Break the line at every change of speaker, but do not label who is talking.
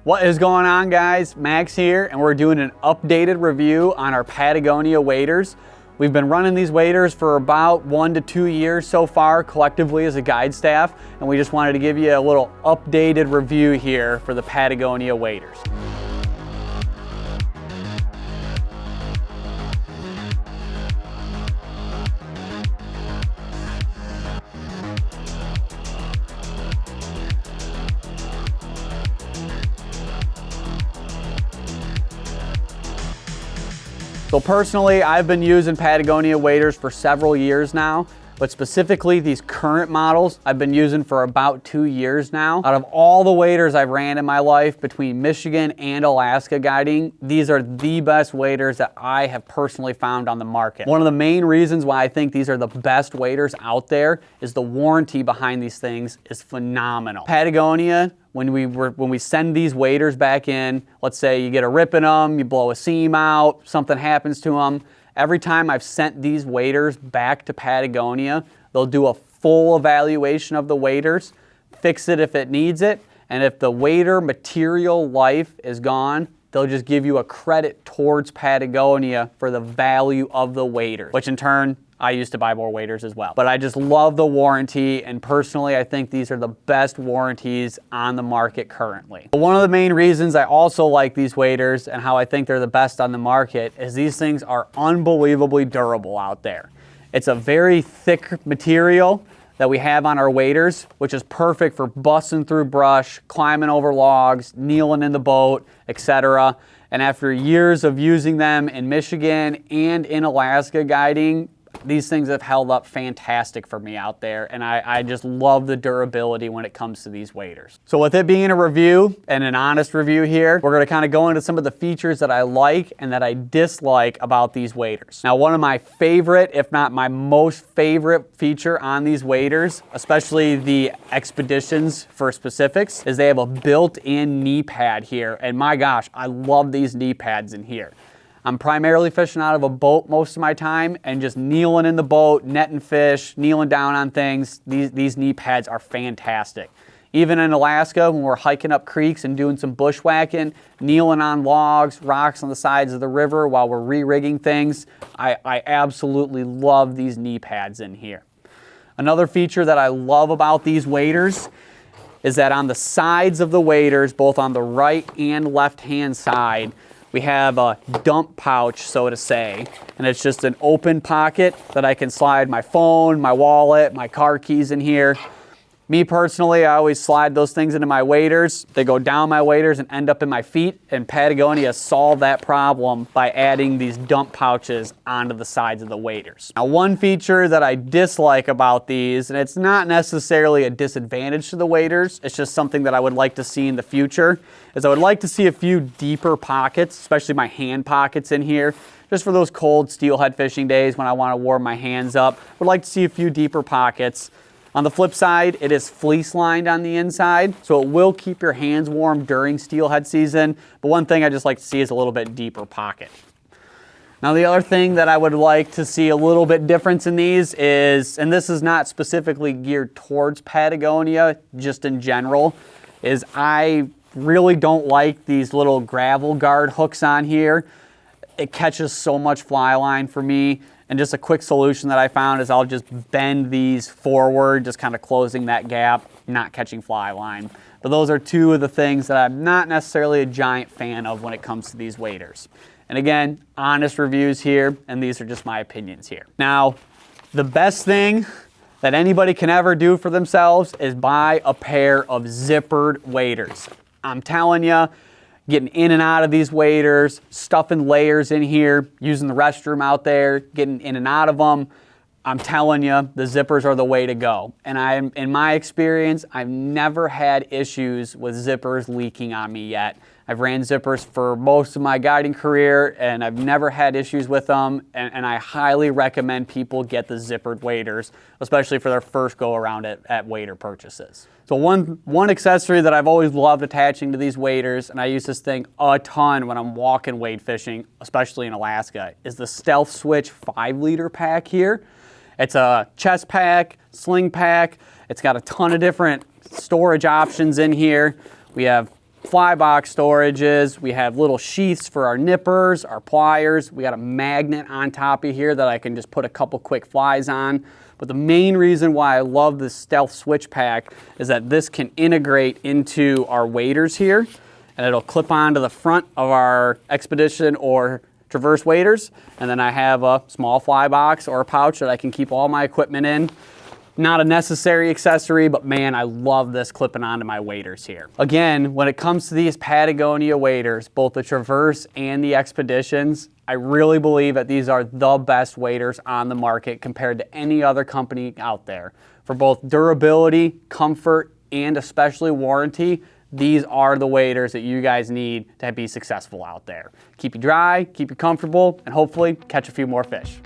What is going on, guys? Max here, and we're doing an updated review on our Patagonia waders. We've been running these waders for about 1 to 2 years so far, collectively as a guide staff, and we just wanted to give you a little updated review here for the Patagonia waders. So personally, I've been using Patagonia waders for several years now, but specifically these current models I've been using for about 2 years now. Out of all the waders I've ran in my life between Michigan and Alaska guiding, these are the best waders that I have personally found on the market. One of the main reasons why I think these are the best waders out there is the warranty behind these things is phenomenal. Patagonia, when we send these waders back in, let's say you get a rip in them, you blow a seam out, something happens to them. Every time I've sent these waders back to Patagonia, they'll do a full evaluation of the waders, fix it if it needs it, and if the wader material life is gone, they'll just give you a credit towards Patagonia for the value of the waders, which in turn, I used to buy more waders as well. But I just love the warranty, and personally, I think these are the best warranties on the market currently. But one of the main reasons I also like these waders and how I think they're the best on the market is these things are unbelievably durable out there. It's a very thick material that we have on our waders, which is perfect for busting through brush, climbing over logs, kneeling in the boat, etc. And after years of using them in Michigan and in Alaska guiding, these things have held up fantastic for me out there, and I just love the durability when it comes to these waders. So with it being a review and an honest review here, we're going to kind of go into some of the features that I like and that I dislike about these waders. Now, one of my favorite, if not my most favorite feature on these waders, especially the Expeditions for specifics, is they have a built-in knee pad here, and my gosh, I love these knee pads in here. I'm primarily fishing out of a boat most of my time and just kneeling in the boat, netting fish, kneeling down on things. These knee pads are fantastic. Even in Alaska, when we're hiking up creeks and doing some bushwhacking, kneeling on logs, rocks on the sides of the river while we're re-rigging things, I absolutely love these knee pads in here. Another feature that I love about these waders is that on the sides of the waders, both on the right and left-hand side, we have a dump pouch, so to say, and it's just an open pocket that I can slide my phone, my wallet, my car keys in here. Me personally, I always slide those things into my waders. They go down my waders and end up in my feet, and Patagonia solved that problem by adding these dump pouches onto the sides of the waders. Now, one feature that I dislike about these, and it's not necessarily a disadvantage to the waders, it's just something that I would like to see in the future, is I would like to see a few deeper pockets, especially my hand pockets in here, just for those cold steelhead fishing days when I want to warm my hands up. Would like to see a few deeper pockets. On the flip side, it is fleece lined on the inside, so it will keep your hands warm during steelhead season. But one thing I just like to see is a little bit deeper pocket. Now, the other thing that I would like to see a little bit difference in these is, and this is not specifically geared towards Patagonia, just in general, is I really don't like these little gravel guard hooks on here. It catches so much fly line for me. And just a quick solution that I found is I'll just bend these forward, just kind of closing that gap, not catching fly line. But those are two of the things that I'm not necessarily a giant fan of when it comes to these waders. And again, honest reviews here, and these are just my opinions here. Now, the best thing that anybody can ever do for themselves is buy a pair of zippered waders. I'm telling you, getting in and out of these waders, stuffing layers in here, using the restroom out there, getting in and out of them, I'm telling you, the zippers are the way to go. And in my experience, I've never had issues with zippers leaking on me yet. I've ran zippers for most of my guiding career, and I've never had issues with them, and I highly recommend people get the zippered waders, especially for their first go around at wader purchases. So one accessory that I've always loved attaching to these waders, and I use this thing a ton when I'm walking wade fishing, especially in Alaska, is the Stealth Switch 5-liter pack here. It's a chest pack, sling pack. It's got a ton of different storage options in here. We have fly box storages. We have little sheaths for our nippers, our pliers. We got a magnet on top of here that I can just put a couple quick flies on. But the main reason why I love this Stealth switch pack is that this can integrate into our waders here, and it'll clip onto the front of our Expedition or Traverse waders. And then I have a small fly box or a pouch that I can keep all my equipment in. Not a necessary accessory, but man, I love this clipping onto my waders here. Again, when it comes to these Patagonia waders, both the Traverse and the Expeditions, I really believe that these are the best waders on the market compared to any other company out there. For both durability, comfort, and especially warranty, these are the waders that you guys need to be successful out there. Keep you dry, keep you comfortable, and hopefully catch a few more fish.